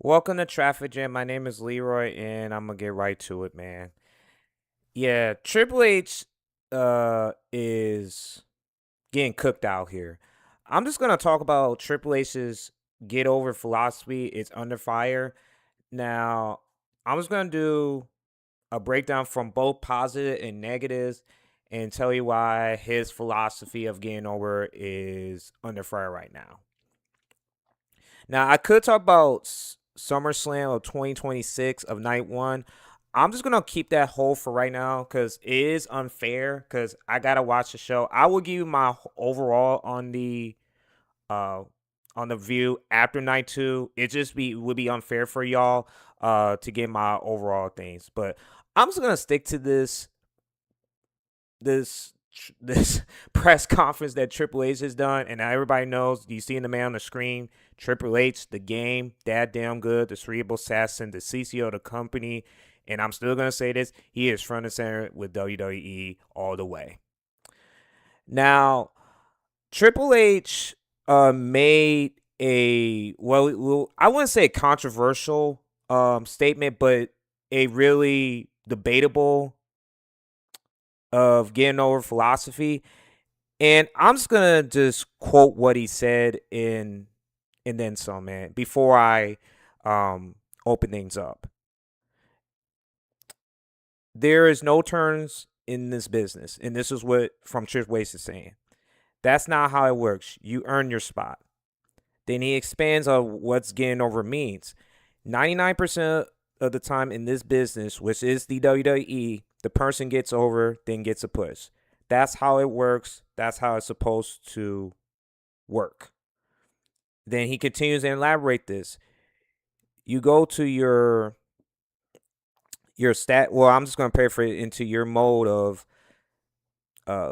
Welcome to Traffic Jam. My name is Leroy, and I'm gonna get right to it, man. Yeah, Triple H is getting cooked out here. I'm just gonna talk about Triple H's get over philosophy. It's under fire. Now, I'm just gonna do a breakdown from both positive and negatives and tell you why his philosophy of getting over is under fire right now. Now, I could talk about SummerSlam of 2026 of night one. I'm just gonna keep that whole for right now because it is unfair because I gotta watch the show. I will give you my overall uh on the view after night two. It just be would be unfair for y'all to get my overall things. But I'm just gonna stick to this press conference that Triple H has done, and everybody knows. You see the man on the screen, Triple H, the game, that damn good, the cerebral assassin, the CCO of the company, and I'm still gonna say this: he is front and center with WWE all the way. Now, Triple H made a I wouldn't say a controversial statement, but a really debatable of getting over philosophy. And I'm just gonna just quote what he said in and then some, man, before I open things up. There is no turns in this business, and this is what from Triple H is saying. That's not how it works. You earn your spot. Then he expands on what's getting over means. 99% of the time in this business, which is the WWE, the person gets over, then gets a push. That's how it works. That's how it's supposed to work. Then he continues to elaborate this. You go to your stat. Well, I'm just going to paraphrase it into your mode of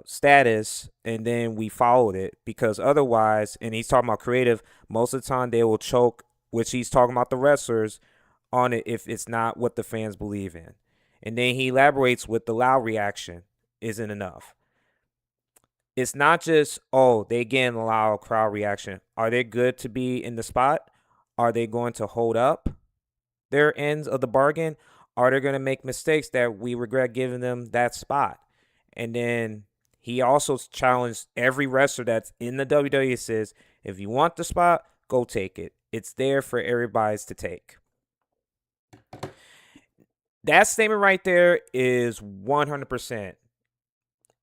status, and then we followed it because otherwise, and he's talking about creative. Most of the time, they will choke, which he's talking about the wrestlers on it if it's not what the fans believe in. And then he elaborates with the loud reaction isn't enough. It's not just, oh, they getting a loud crowd reaction. Are they good to be in the spot? Are they going to hold up their ends of the bargain? Are they going to make mistakes that we regret giving them that spot? And then he also challenged every wrestler that's in the WWE. Says, if you want the spot, go take it. It's there for everybody's to take. That statement right there is 100%.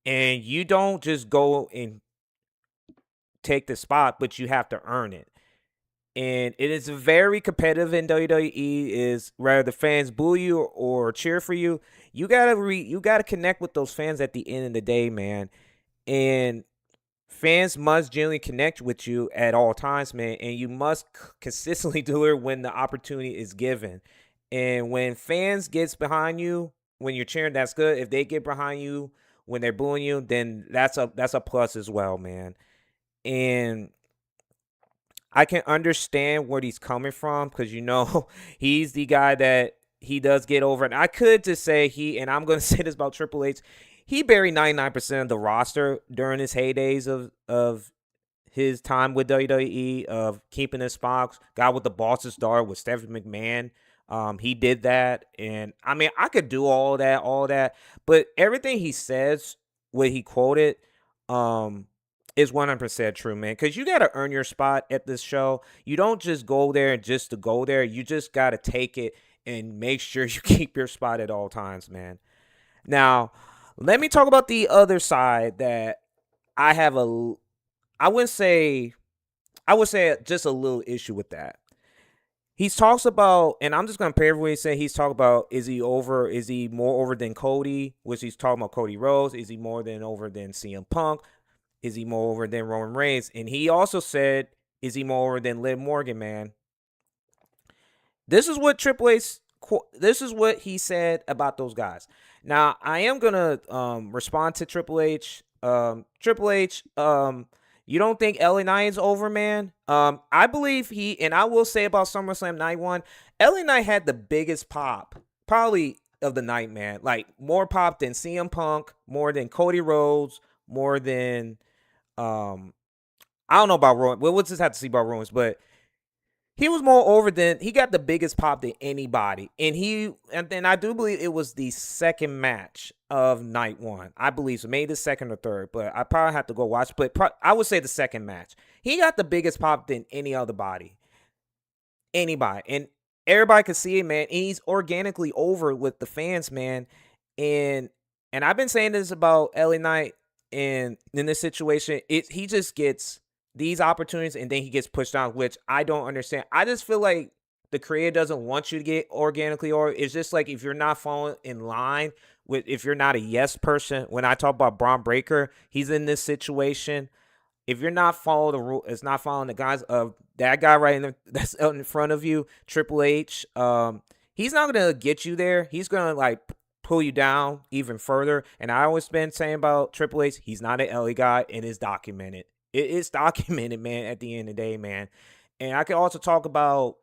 And you don't just go and take the spot, but you have to earn it. And it is very competitive in WWE. Is rather the fans boo you or cheer for you, you gotta connect with those fans at the end of the day, man. And fans must genuinely connect with you at all times, man. And you must consistently do it when the opportunity is given. And when fans gets behind you when you're cheering, that's good. If they get behind you when they're booing you, then that's a plus as well, man. And I can understand where he's coming from because he's the guy that he does get over. And I could just say and I'm going to say this about Triple H, he buried 99% of the roster during his heydays of his time with WWE, of keeping his spots. Got with the Boss's daughter with Stephanie McMahon. He did that. And I mean, I could do all that. But everything he says, what he quoted, is 100% true, man. Because you got to earn your spot at this show. You don't just go there just to go there. You just got to take it and make sure you keep your spot at all times, man. Now, let me talk about the other side that I have I wouldn't say, I would say just a little issue with that. He talks about, and I'm just going to paraphrase what he said. He's talking about, is he over? Is he more over than Cody? Which he's talking about Cody Rhodes. Is he more than over than CM Punk? Is he more over than Roman Reigns? And he also said, is he more over than Liv Morgan, man? This is what Triple H, this is what he said about those guys. Now, I am going to respond to Triple H. Triple H, you don't think LA Knight is over, man? I believe and I will say about SummerSlam Night 1, LA Knight had the biggest pop, probably of the night, man. Like, more pop than CM Punk, more than Cody Rhodes, more than I don't know about Roman. Well, we'll just have to see about Romans, but He was more over than he got the biggest pop than anybody, and then I do believe it was the second match of night one. I believe so, maybe the second or third, but I probably have to go watch. But I would say the second match. He got the biggest pop than any other body, anybody, and everybody could see it, man. And he's organically over with the fans, man. And I've been saying this about LA Knight, and in this situation, he just gets these opportunities and then he gets pushed down, which I don't understand. I just feel like the creator doesn't want you to get organically, or it's just like if you're not following in line with, if you're not a yes person. When I talk about Braun Breaker, he's in this situation. If you're not following the rule, it's not following the guys of that guy right that's out in front of you, Triple H. He's not gonna get you there. He's gonna like pull you down even further. And I always been saying about Triple H, he's not an LA guy, and it's documented. It's documented, man. At the end of the day, man. And I can also talk about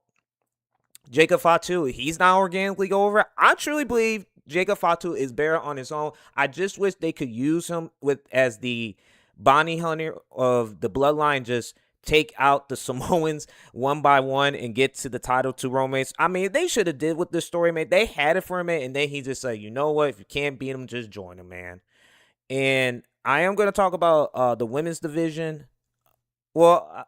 Jacob Fatu. He's not organically go over. I truly believe Jacob Fatu is better on his own. I just wish they could use him as the bounty hunter of the bloodline. Just take out the Samoans one by one and get to the title to Roman. I mean, they should have did with this story, man. They had it for him, and then he just said, you know what? If you can't beat him, just join him, man. And I am going to talk about the women's division. Well,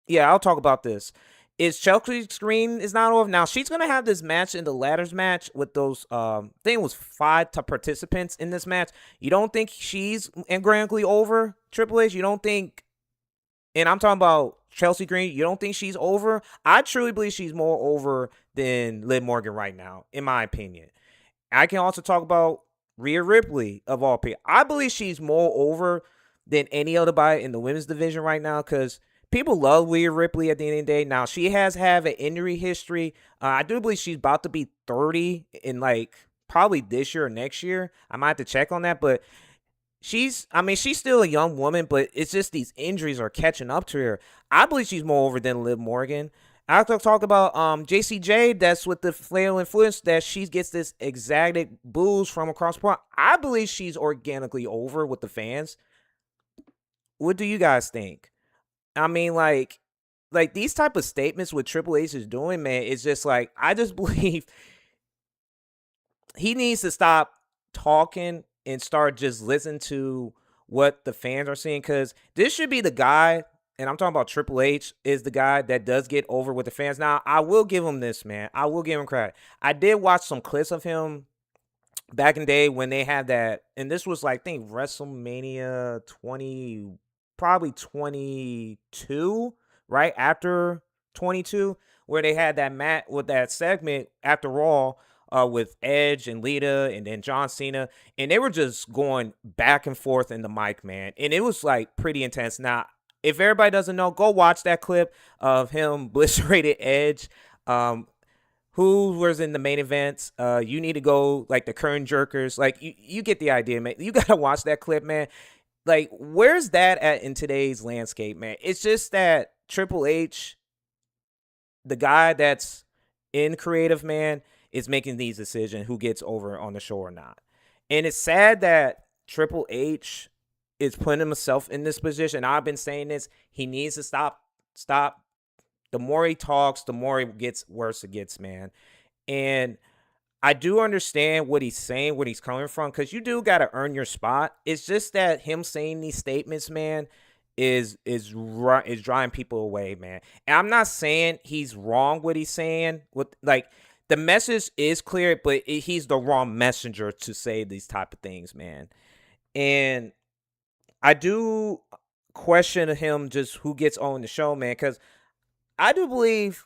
yeah, I'll talk about this. Is Chelsea Green is not over now? She's gonna have this match in the ladders match with those. I think it was 5 participants in this match. You don't think she's organically over Triple H? You don't think? And I'm talking about Chelsea Green. You don't think she's over? I truly believe she's more over than Liv Morgan right now, in my opinion. I can also talk about Rhea Ripley of all people. I believe she's more over than any other body in the women's division right now, because people love Rhea Ripley at the end of the day. Now, she has had an injury history. I do believe she's about to be 30 in like probably this year or next year. I might have to check on that, but she's still a young woman, but it's just these injuries are catching up to her. I believe she's more over than Liv Morgan. I have to talk about JCJ, that's with the flail influence, that she gets this exotic booze from across the pond. I believe she's organically over with the fans. What do you guys think? I mean, like these type of statements what Triple H is doing, man, it's just like, I just believe he needs to stop talking and start just listening to what the fans are saying, because this should be the guy, and I'm talking about Triple H, is the guy that does get over with the fans. Now, I will give him this, man. I will give him credit. I did watch some clips of him back in the day when they had that, and this was like, I think WrestleMania 20, probably 22, right after 22, where they had that match with that segment after Raw with Edge and Lita and then John Cena, and they were just going back and forth in the mic, man, and it was like pretty intense. Now, if everybody doesn't know, go watch that clip of him blisterated Edge. Who was in the main events? You need to go like the Kern Jerkers. Like you get the idea, man. You gotta watch that clip, man. Like, where's that at in today's landscape, man? It's just that Triple H, the guy that's in creative, man, is making these decisions, who gets over on the show or not. And it's sad that Triple H is putting himself in this position. I've been saying this. He needs to stop. The more he talks, the more it gets worse it gets, man. And I do understand what he's saying, what he's coming from, because you do got to earn your spot. It's just that him saying these statements, man, is drawing people away, man. And I'm not saying he's wrong what he's saying. Like, the message is clear, but he's the wrong messenger to say these type of things, man. And I do question him just who gets on the show, man, because I do believe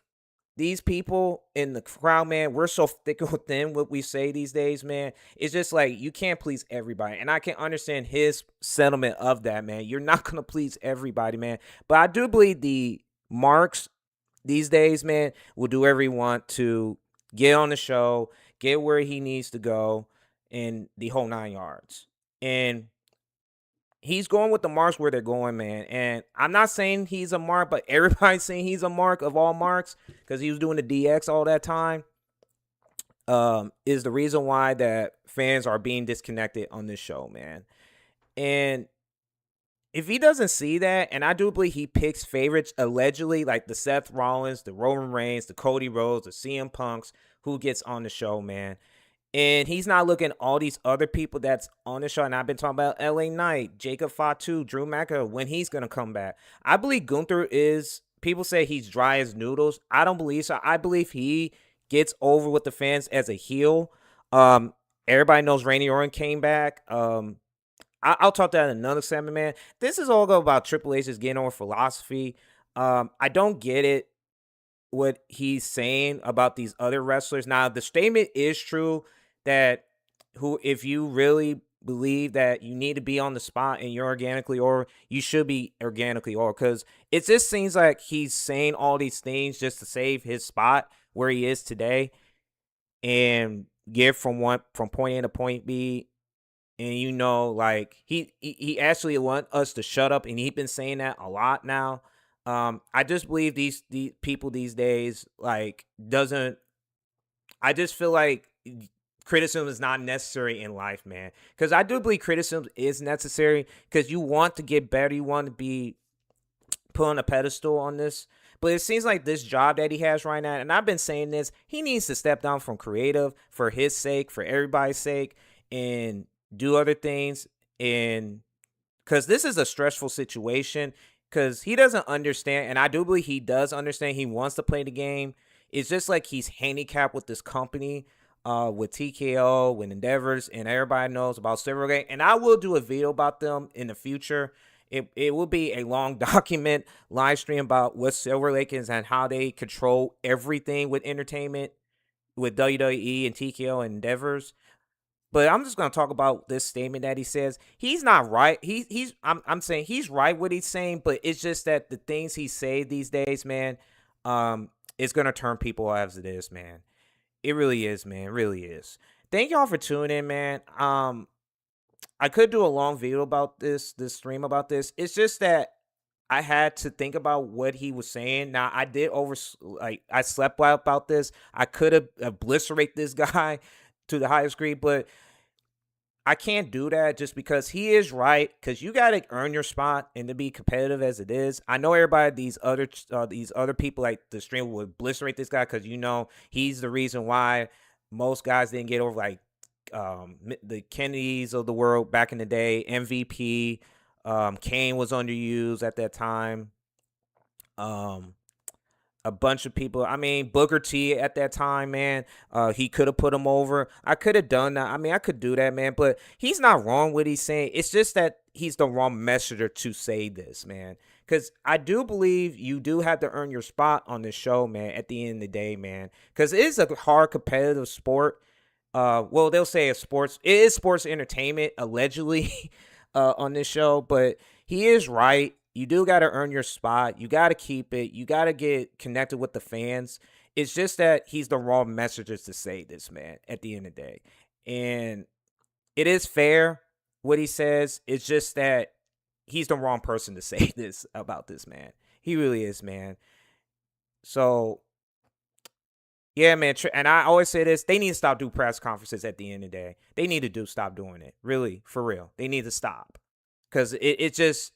these people in the crowd, man, we're so thick with them, what we say these days, man. It's just like, you can't please everybody. And I can understand his sentiment of that, man. You're not going to please everybody, man. But I do believe the marks these days, man, will do whatever he want to get on the show, get where he needs to go, and the whole 9 yards. And he's going with the marks where they're going, man. And I'm not saying he's a mark, but everybody's saying he's a mark of all marks, because he was doing the DX all that time. Is the reason why that fans are being disconnected on this show, man. And if he doesn't see that, and I do believe he picks favorites allegedly, like the Seth Rollins, the Roman Reigns, the Cody Rhodes, the CM Punks, who gets on the show, man. And he's not looking at all these other people that's on the show. And I've been talking about LA Knight, Jacob Fatu, Drew McIntyre, when he's going to come back. I believe Gunther is, people say he's dry as noodles. I don't believe so. I believe he gets over with the fans as a heel. Everybody knows Randy Orton came back. I'll talk that in another segment, man. This is all about Triple H's getting over philosophy. I don't get it, what he's saying about these other wrestlers. Now, the statement is true that if you really believe that you need to be on the spot and you're organically, or you should be organically, or because it just seems like he's saying all these things just to save his spot where he is today and get from point A to point B. And like he actually want us to shut up, and he's been saying that a lot now. I just believe these people these days, like, I just feel like criticism is not necessary in life, man. Because I do believe criticism is necessary because you want to get better, you want to be put on a pedestal on this. But it seems like this job that he has right now, and I've been saying this, he needs to step down from creative for his sake, for everybody's sake, and do other things. And because this is a stressful situation, because he doesn't understand, and I do believe he does understand. He wants to play the game. It's just like he's handicapped with this company, with TKO, with Endeavors, and everybody knows about Silvergate. And I will do a video about them in the future. It will be a long document live stream about what Silver Lake is and how they control everything with entertainment, with WWE and TKO and Endeavors. But I'm just gonna talk about this statement that he says. He's not right. I'm saying he's right what he's saying, but it's just that the things he say these days, man, it's gonna turn people as it is, man. It really is, man. It really is. Thank y'all for tuning in, man. I could do a long video about this stream about this. It's just that I had to think about what he was saying. Now, I did I slept well about this. I could have obliterated this guy to the highest degree, but I can't do that just because he is right. Because you got to earn your spot and to be competitive as it is. I know everybody, these other people like the stream would obliterate this guy because he's the reason why most guys didn't get over, like the Kennedys of the world back in the day. MVP, Kane was underused at that time. A bunch of people. I mean, Booker T at that time, man. He could have put him over. I could have done that. I mean, I could do that, man. But he's not wrong what he's saying. It's just that he's the wrong messenger to say this, man. Because I do believe you do have to earn your spot on this show, man, at the end of the day, man. Because it is a hard competitive sport. Well, they'll say it is sports entertainment, allegedly, on this show. But he is right. You do got to earn your spot. You got to keep it. You got to get connected with the fans. It's just that he's the wrong messages to say this, man, at the end of the day. And it is fair what he says. It's just that he's the wrong person to say this about this, man. He really is, man. So, yeah, man. And I always say this. They need to stop doing press conferences at the end of the day. They need to stop doing it. Really, for real. They need to stop. Because it just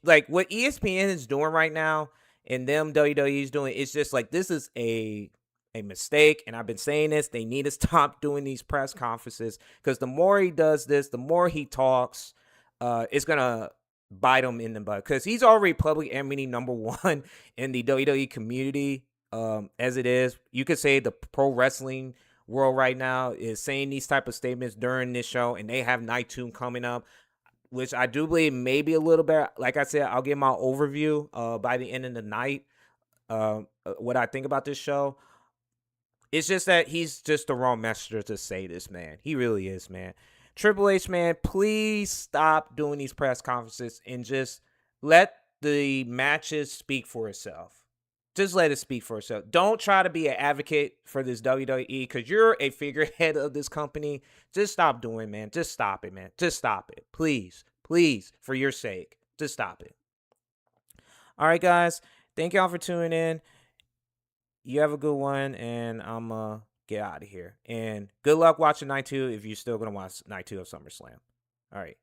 like what ESPN is doing right now and them WWE is doing, it's just like this is a mistake. And I've been saying this. They need to stop doing these press conferences because the more he does this, the more he talks, it's going to bite him in the butt. Because he's already public enemy number one in the WWE community as it is. You could say the pro wrestling world right now is saying these type of statements during this show, and they have Night 2 coming up, which I do believe maybe a little bit. Like I said, I'll get my overview by the end of the night, what I think about this show. It's just that he's just the wrong messenger to say this, man. He really is, man. Triple H, man, please stop doing these press conferences and just let the matches speak for itself. Just let it speak for itself. Don't try to be an advocate for this WWE because you're a figurehead of this company. Just stop doing it, man. Just stop it, man. Just stop it. Please. Please, for your sake. Just stop it. All right, guys. Thank y'all for tuning in. You have a good one, and I'm going to get out of here. And good luck watching Night 2 if you're still going to watch Night 2 of SummerSlam. All right.